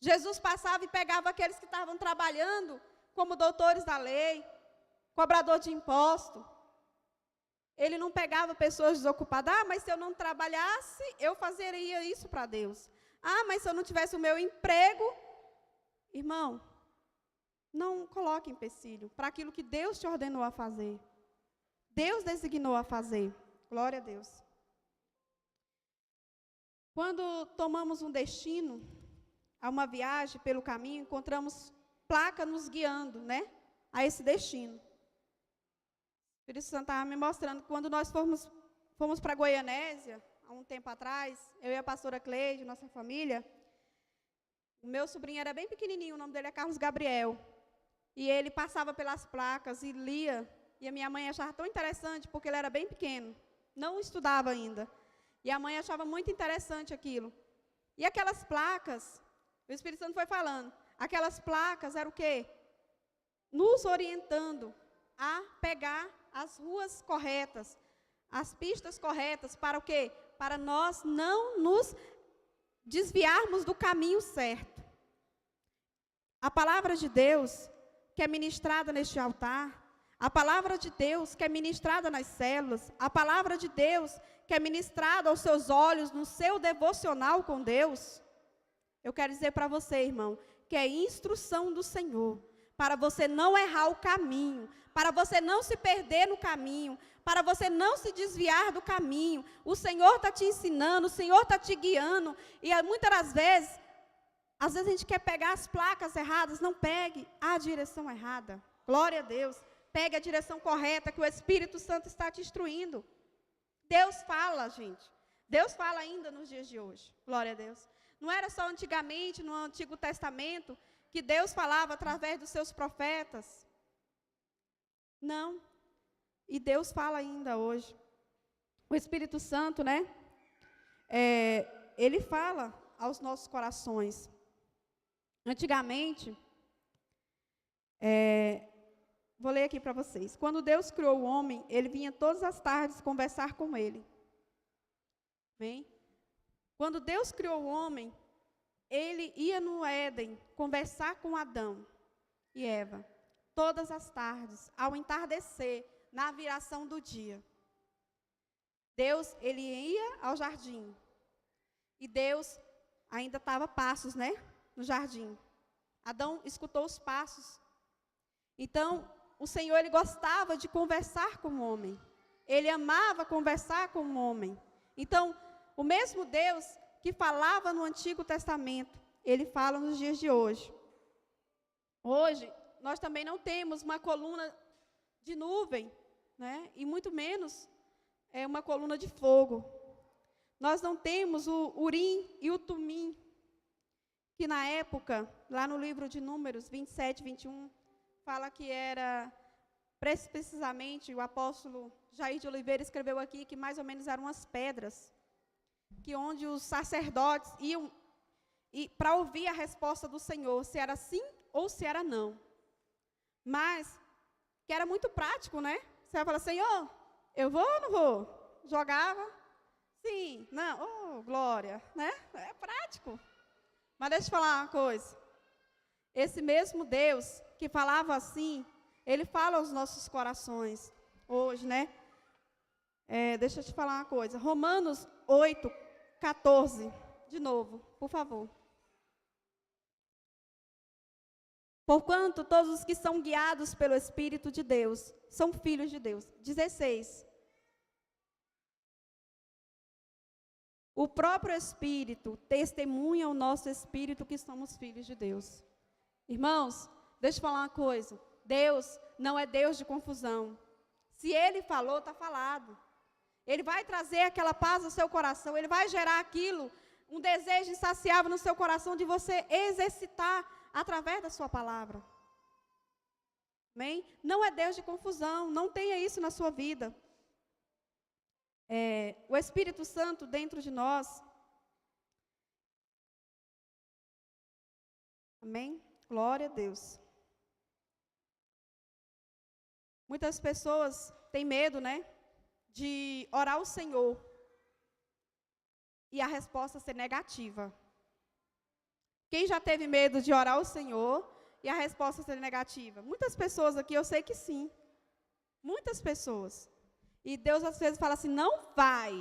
Jesus passava e pegava aqueles que estavam trabalhando como doutores da lei, cobrador de imposto. Ele não pegava pessoas desocupadas. Ah, mas se eu não trabalhasse, eu fazeria isso para Deus. Ah, mas se eu não tivesse o meu emprego... Irmão, não coloque empecilho para aquilo que Deus te ordenou a fazer. Deus designou a fazer. Glória a Deus. Quando tomamos um destino, a uma viagem pelo caminho, encontramos placa nos guiando, né, a esse destino. O Espírito Santo estava me mostrando que quando nós fomos para Goianésia, há um tempo atrás, eu e a pastora Cleide, nossa família, o meu sobrinho era bem pequenininho, o nome dele é Carlos Gabriel, e ele passava pelas placas e lia, e a minha mãe achava tão interessante, porque ele era bem pequeno, não estudava ainda, e a mãe achava muito interessante aquilo. E aquelas placas, o Espírito Santo foi falando, aquelas placas eram o quê? Nos orientando a pegar as ruas corretas, as pistas corretas, para o quê? Para nós não nos desviarmos do caminho certo. A palavra de Deus, que é ministrada neste altar, a palavra de Deus, que é ministrada nas células, a palavra de Deus, que é ministrada aos seus olhos, no seu devocional com Deus, eu quero dizer para você, irmão, que é instrução do Senhor, para você não errar o caminho, para você não se perder no caminho, para você não se desviar do caminho. O Senhor está te ensinando, o Senhor está te guiando, e muitas das vezes, às vezes a gente quer pegar as placas erradas, não pegue a direção errada. Glória a Deus. Pegue a direção correta, que o Espírito Santo está te instruindo. Deus fala, gente. Deus fala ainda nos dias de hoje. Glória a Deus. Não era só antigamente, no Antigo Testamento, que Deus falava através dos seus profetas. Não. E Deus fala ainda hoje. O Espírito Santo, né? Ele fala aos nossos corações. Antigamente, vou ler aqui para vocês. Quando Deus criou o homem, ele vinha todas as tardes conversar com ele. Amém? Quando Deus criou o homem, ele ia no Éden conversar com Adão e Eva, todas as tardes, ao entardecer, na viração do dia. Deus, ele ia ao jardim, e Deus ainda estava passos, né, no jardim. Adão escutou os passos. Então, o Senhor, ele gostava de conversar com o homem. Ele amava conversar com o homem. Então, o mesmo Deus que falava no Antigo Testamento, ele fala nos dias de hoje. Hoje, nós também não temos uma coluna de nuvem, né? E muito menos uma coluna de fogo. Nós não temos o Urim e o Tumim, que na época, lá no livro de Números 27, 21, fala que era, precisamente, o apóstolo Jair de Oliveira escreveu aqui que mais ou menos eram umas pedras, que onde os sacerdotes iam para ouvir a resposta do Senhor, se era sim ou se era não. Mas, que era muito prático, né? Você vai falar, Senhor, eu vou ou não vou? Jogava, sim, não, oh, glória, né? É prático. Mas deixa eu falar uma coisa. Esse mesmo Deus que falava assim, ele fala aos nossos corações hoje, né? Deixa eu te falar uma coisa. Romanos 8, 14. De novo, por favor. Porquanto todos os que são guiados pelo Espírito de Deus são filhos de Deus. 16. O próprio Espírito testemunha ao nosso Espírito que somos filhos de Deus. Irmãos, deixa eu falar uma coisa. Deus não é Deus de confusão. Se Ele falou, está falado. Ele vai trazer aquela paz ao seu coração. Ele vai gerar aquilo, um desejo insaciável no seu coração de você exercitar através da sua palavra. Amém? Não é Deus de confusão. Não tenha isso na sua vida. O Espírito Santo dentro de nós. Amém? Glória a Deus. Muitas pessoas têm medo, né, de orar ao Senhor e a resposta ser negativa. Quem já teve medo de orar ao Senhor e a resposta ser negativa? Muitas pessoas aqui, eu sei que sim. Muitas pessoas. E Deus às vezes fala assim, não vai.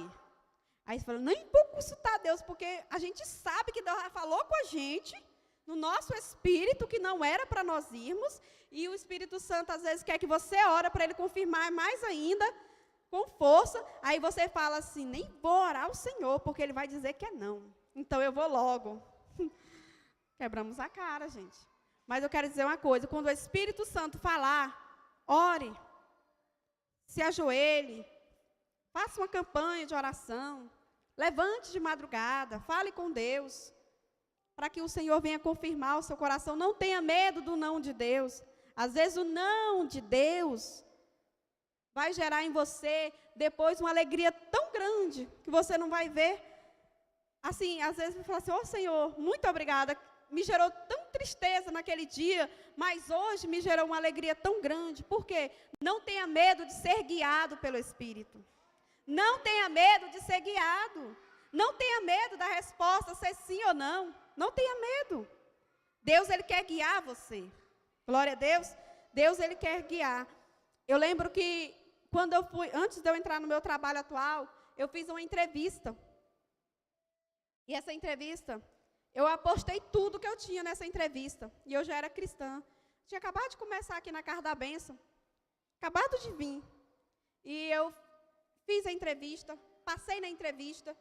Aí você fala, nem vou consultar Deus, porque a gente sabe que Deus já falou com a gente, no nosso espírito, que não era para nós irmos, e o Espírito Santo às vezes quer que você ore para Ele confirmar mais ainda, com força. Aí você fala assim, nem vou orar ao Senhor, porque Ele vai dizer que é não. Então eu vou logo. Quebramos a cara, gente. Mas eu quero dizer uma coisa, quando o Espírito Santo falar, ore, se ajoelhe, faça uma campanha de oração, levante de madrugada, fale com Deus, para que o Senhor venha confirmar o seu coração. Não tenha medo do não de Deus. Às vezes o não de Deus vai gerar em você depois uma alegria tão grande que você não vai ver. Assim, às vezes você fala assim, Senhor, muito obrigada, me gerou tão tristeza naquele dia, mas hoje me gerou uma alegria tão grande. Por quê? Não tenha medo de ser guiado pelo Espírito. Não tenha medo de ser guiado. Não tenha medo da resposta ser sim ou não. Não tenha medo. Deus, Ele quer guiar você. Glória a Deus. Deus, Ele quer guiar. Eu lembro que quando eu fui, antes de eu entrar no meu trabalho atual, eu fiz uma entrevista. E essa entrevista, eu apostei tudo que eu tinha nessa entrevista. E eu já era cristã. Tinha acabado de começar aqui na Casa da Bênção. Acabado de vir. E eu fiz a entrevista, passei na entrevista.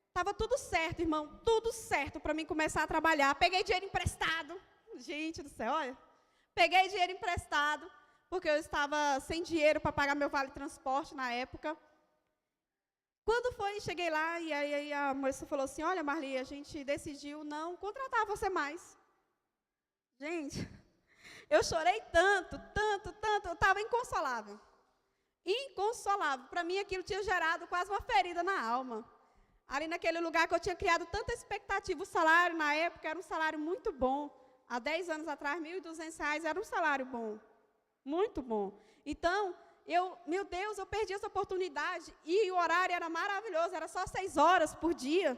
Estava tudo certo, irmão. Tudo certo para mim começar a trabalhar. Peguei dinheiro emprestado. Gente do céu, olha. Peguei dinheiro emprestado, porque eu estava sem dinheiro para pagar meu vale-transporte na época. Quando foi, cheguei lá e aí a moça falou assim, olha, Marli, a gente decidiu não contratar você mais. Gente, eu chorei tanto, eu estava inconsolável. Inconsolável. Para mim aquilo tinha gerado quase uma ferida na alma. Ali naquele lugar que eu tinha criado tanta expectativa, o salário na época era um salário muito bom. Há 10 anos atrás, R$ 1.200 era um salário bom. Muito bom. Então, meu Deus, eu perdi essa oportunidade. E o horário era maravilhoso, era só 6 horas por dia.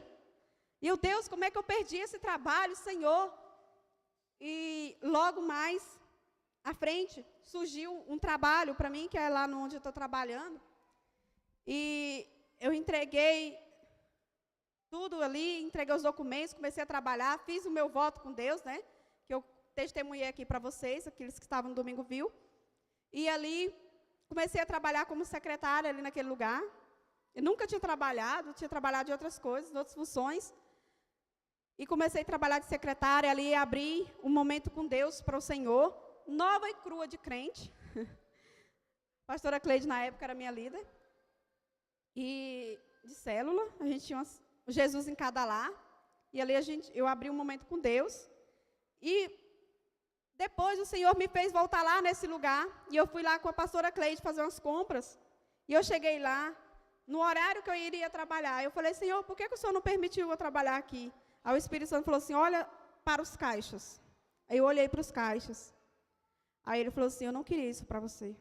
E eu, Deus, como é que eu perdi esse trabalho, Senhor? E logo mais à frente, surgiu um trabalho para mim, que é lá onde eu estou trabalhando. E eu entreguei tudo ali, entreguei os documentos, comecei a trabalhar, fiz o meu voto com Deus, né? Que eu testemunhei aqui para vocês, aqueles que estavam no domingo viu. E ali, comecei a trabalhar como secretária ali naquele lugar. Eu nunca tinha trabalhado de outras coisas, de outras funções. E comecei a trabalhar de secretária ali, abri um momento com Deus para o Senhor, nova e crua de crente. A pastora Cleide, na época, era minha líder. E de célula, a gente tinha Jesus em cada lar. E ali eu abri um momento com Deus. E depois o Senhor me fez voltar lá nesse lugar. E eu fui lá com a pastora Cleide fazer umas compras. E eu cheguei lá, no horário que eu iria trabalhar. Eu falei, Senhor, por que o Senhor não permitiu eu trabalhar aqui? Aí o Espírito Santo falou assim, olha para os caixas. Aí eu olhei para os caixas. Aí ele falou assim, eu não queria isso para você.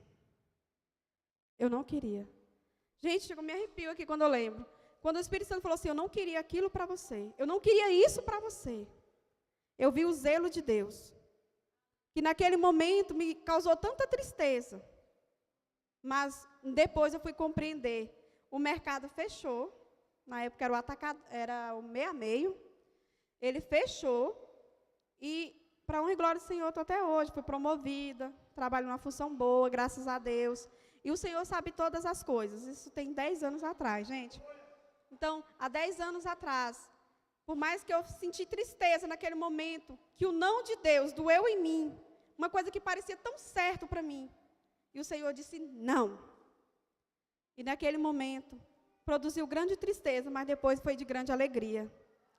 Eu não queria. Gente, eu me arrepio aqui quando eu lembro. Quando o Espírito Santo falou assim, eu não queria aquilo para você. Eu não queria isso para você. Eu vi o zelo de Deus. Que naquele momento me causou tanta tristeza. Mas depois eu fui compreender. O mercado fechou. Na época era o meio a meio. Ele fechou. E para honra e glória do Senhor, estou até hoje. Fui promovida. Trabalho numa função boa, graças a Deus. E o Senhor sabe todas as coisas. Isso tem 10 anos atrás, gente. Então, há 10 anos atrás, por mais que eu senti tristeza naquele momento, que o não de Deus doeu em mim, uma coisa que parecia tão certo para mim, e o Senhor disse não. E naquele momento, produziu grande tristeza, mas depois foi de grande alegria.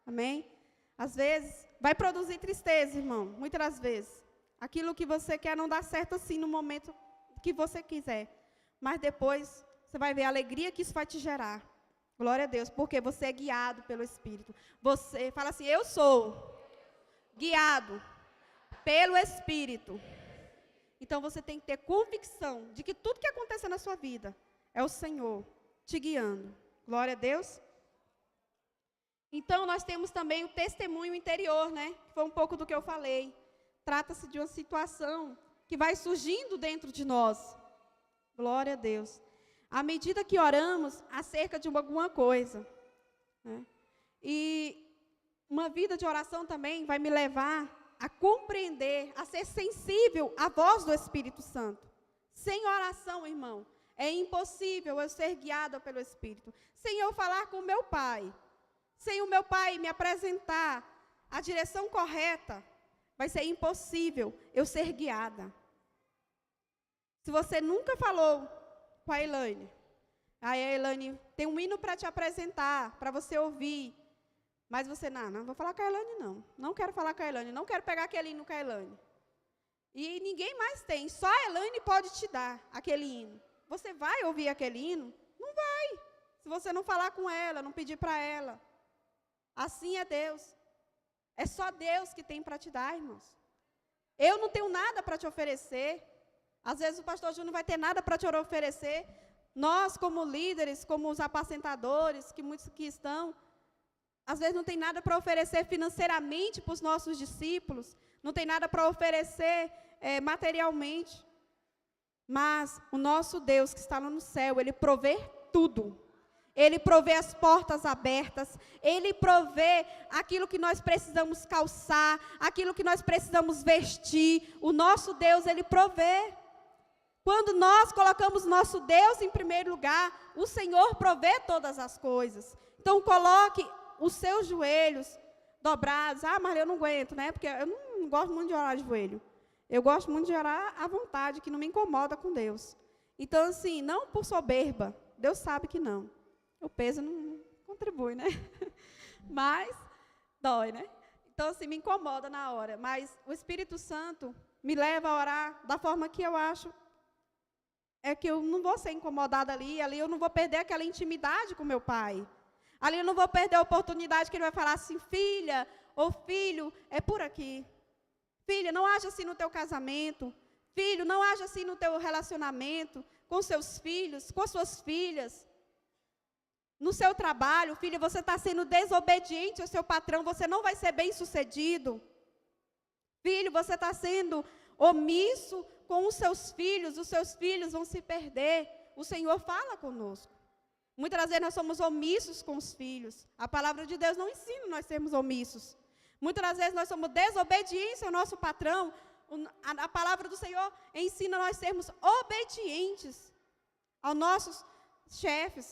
Amém? Às vezes, vai produzir tristeza, irmão, muitas das vezes. Aquilo que você quer não dá certo assim no momento que você quiser. Mas depois, você vai ver a alegria que isso vai te gerar. Glória a Deus, porque você é guiado pelo Espírito. Você fala assim, eu sou guiado pelo Espírito. Então, você tem que ter convicção de que tudo que acontece na sua vida é o Senhor te guiando. Glória a Deus. Então, nós temos também o testemunho interior, né? Que foi um pouco do que eu falei. Trata-se de uma situação que vai surgindo dentro de nós. Glória a Deus. À medida que oramos acerca de alguma coisa. Né? E uma vida de oração também vai me levar a compreender, a ser sensível à voz do Espírito Santo. Sem oração, irmão, é impossível eu ser guiada pelo Espírito. Sem eu falar com o meu pai, sem o meu pai me apresentar a direção correta, vai ser impossível eu ser guiada. Se você nunca falou com a Elaine, aí a Elaine tem um hino para te apresentar, para você ouvir, mas você, não vou falar com a Elaine não quero falar com a Elaine, não quero pegar aquele hino com a Elaine. E ninguém mais tem, só a Elaine pode te dar aquele hino. Você vai ouvir aquele hino? Não vai, se você não falar com ela, não pedir para ela. Assim é Deus. É só Deus que tem para te dar, irmãos. Eu não tenho nada para te oferecer. Às vezes o pastor Júnior não vai ter nada para te oferecer. Nós, como líderes, como os apacentadores, que muitos que estão, às vezes não tem nada para oferecer financeiramente para os nossos discípulos, não tem nada para oferecer materialmente. Mas o nosso Deus que está lá no céu, Ele provê tudo. Ele provê as portas abertas, Ele provê aquilo que nós precisamos calçar, aquilo que nós precisamos vestir. O nosso Deus, Ele provê. Quando nós colocamos nosso Deus em primeiro lugar, o Senhor provê todas as coisas. Então, coloque os seus joelhos dobrados. Mas eu não aguento, né? Porque eu não gosto muito de orar de joelho. Eu gosto muito de orar à vontade, que não me incomoda com Deus. Então, assim, não por soberba. Deus sabe que não. O peso não contribui, né? Mas dói, né? Então, assim, me incomoda na hora. Mas o Espírito Santo me leva a orar da forma que eu acho. É que eu não vou ser incomodada ali eu não vou perder aquela intimidade com meu pai. Ali eu não vou perder a oportunidade que ele vai falar assim, filha ou filho, é por aqui. Filha, não age assim no teu casamento. Filho, não age assim no teu relacionamento com seus filhos, com suas filhas. No seu trabalho, filha, você está sendo desobediente ao seu patrão, você não vai ser bem-sucedido. Filho, você está sendo omisso com os seus filhos vão se perder. O Senhor fala conosco. Muitas vezes nós somos omissos com os filhos. A palavra de Deus não ensina nós sermos omissos. Muitas vezes nós somos desobedientes ao nosso patrão. A palavra do Senhor ensina nós sermos obedientes aos nossos chefes.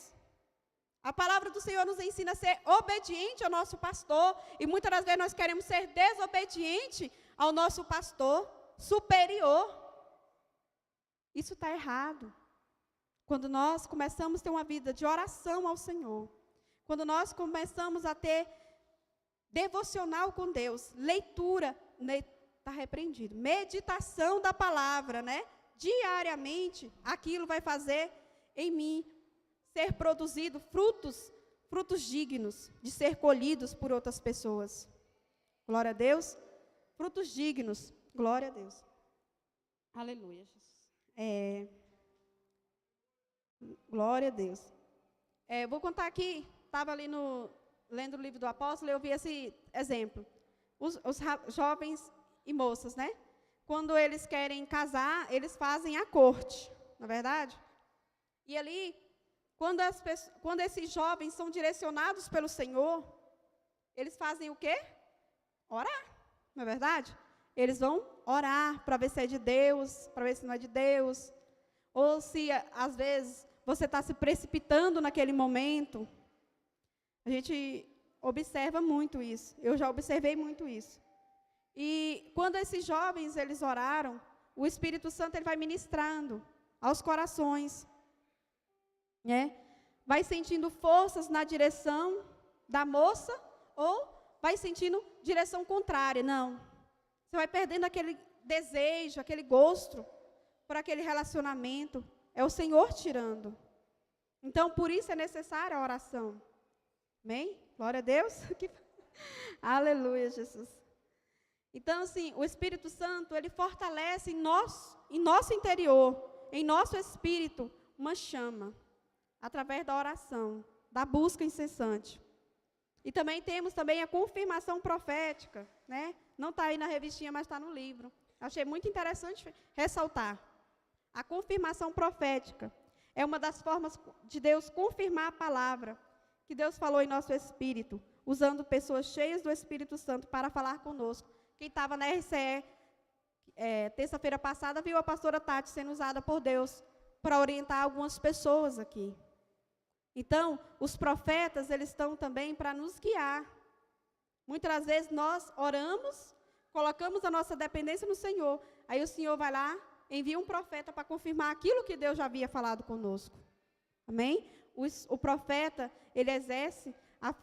A palavra do Senhor nos ensina a ser obediente ao nosso pastor. E muitas das vezes nós queremos ser desobediente ao nosso pastor superior. Isso está errado. Quando nós começamos a ter uma vida de oração ao Senhor, quando nós começamos a ter devocional com Deus, leitura, está repreendido, meditação da palavra, né? Diariamente, aquilo vai fazer em mim ser produzido frutos dignos de ser colhidos por outras pessoas. Glória a Deus. Frutos dignos. Glória a Deus. Aleluia, Jesus. Glória a Deus. Vou contar aqui, estava ali lendo o livro do apóstolo, eu vi esse exemplo. Os jovens e moças, né? Quando eles querem casar, eles fazem a corte, não é verdade? E ali, quando esses jovens são direcionados pelo Senhor, eles fazem o quê? Orar, não é verdade? Eles vão orar para ver se é de Deus, para ver se não é de Deus. Ou se, às vezes, você está se precipitando naquele momento. A gente observa muito isso. Eu já observei muito isso. E quando esses jovens, eles oraram, o Espírito Santo ele vai ministrando aos corações. Né? Vai sentindo forças na direção da moça ou vai sentindo direção contrária. Não. Você vai perdendo aquele desejo, aquele gosto por aquele relacionamento. É o Senhor tirando. Então, por isso é necessária a oração. Amém? Glória a Deus. Aleluia, Jesus. Então, assim, o Espírito Santo, ele fortalece em nosso interior, em nosso espírito, uma chama, através da oração, da busca incessante. E também temos a confirmação profética, né? Não está aí na revistinha, mas está no livro. Achei muito interessante ressaltar. A confirmação profética é uma das formas de Deus confirmar a palavra que Deus falou em nosso espírito, usando pessoas cheias do Espírito Santo para falar conosco. Quem estava na RCE, terça-feira passada, viu a pastora Tati sendo usada por Deus para orientar algumas pessoas aqui. Então, os profetas, eles estão também para nos guiar. Muitas das vezes nós oramos, colocamos a nossa dependência no Senhor, aí o Senhor vai lá, envia um profeta para confirmar aquilo que Deus já havia falado conosco. Amém? O profeta, ele exerce a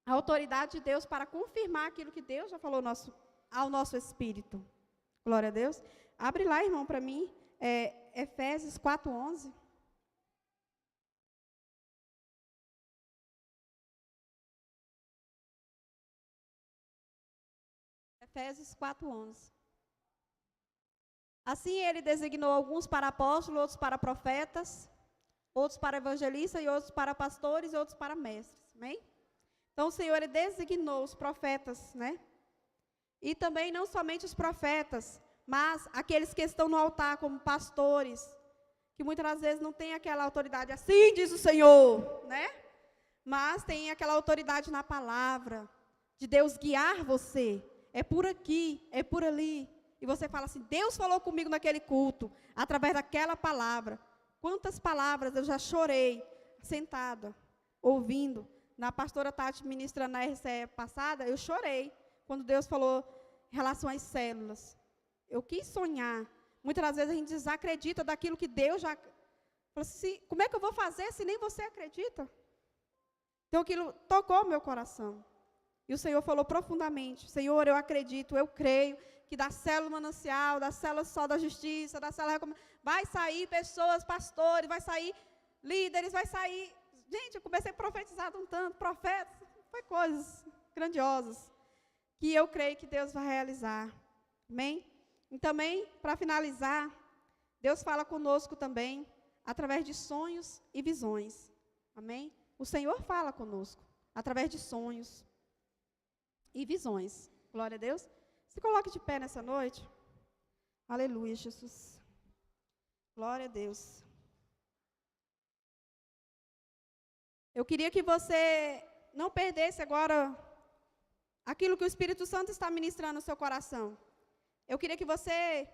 autoridade de Deus para confirmar aquilo que Deus já falou ao nosso espírito. Glória a Deus. Abre lá, irmão, para mim, Efésios 4:11. Efésios 4:11. Assim ele designou alguns para apóstolos, outros para profetas, outros para evangelistas, e outros para pastores, e outros para mestres. Amém? Então o Senhor, ele designou os profetas, né? E também não somente os profetas, mas aqueles que estão no altar como pastores, que muitas das vezes não têm aquela autoridade, assim diz o Senhor, né? Mas tem aquela autoridade na palavra, de Deus guiar você. É por aqui, é por ali. E você fala assim, Deus falou comigo naquele culto, através daquela palavra. Quantas palavras eu já chorei, sentada, ouvindo. Na pastora Tati ministrando na RCE passada, eu chorei, quando Deus falou em relação às células. Eu quis sonhar. Muitas das vezes a gente desacredita daquilo que Deus já... Fala assim, como é que eu vou fazer se nem você acredita? Então aquilo tocou meu coração. E o Senhor falou profundamente, Senhor, eu acredito, eu creio, que da célula manancial, da célula só da justiça, da célula... vai sair pessoas, pastores, vai sair líderes, vai sair... Gente, eu comecei a profetizar um tanto, profetas, foi coisas grandiosas, que eu creio que Deus vai realizar. Amém? E também, para finalizar, Deus fala conosco também, através de sonhos e visões. Amém? O Senhor fala conosco, através de sonhos e visões. Glória a Deus. Se coloque de pé nessa noite. Aleluia, Jesus. Glória a Deus. Eu queria que você não perdesse agora aquilo que o Espírito Santo está ministrando no seu coração. eu queria que você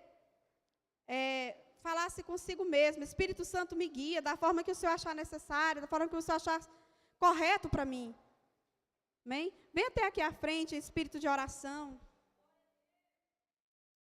falasse consigo mesmo: Espírito Santo, me guia da forma que o Senhor achar necessária, da forma que o Senhor achar correto para mim. Amém? Vem até aqui à frente, espírito de oração.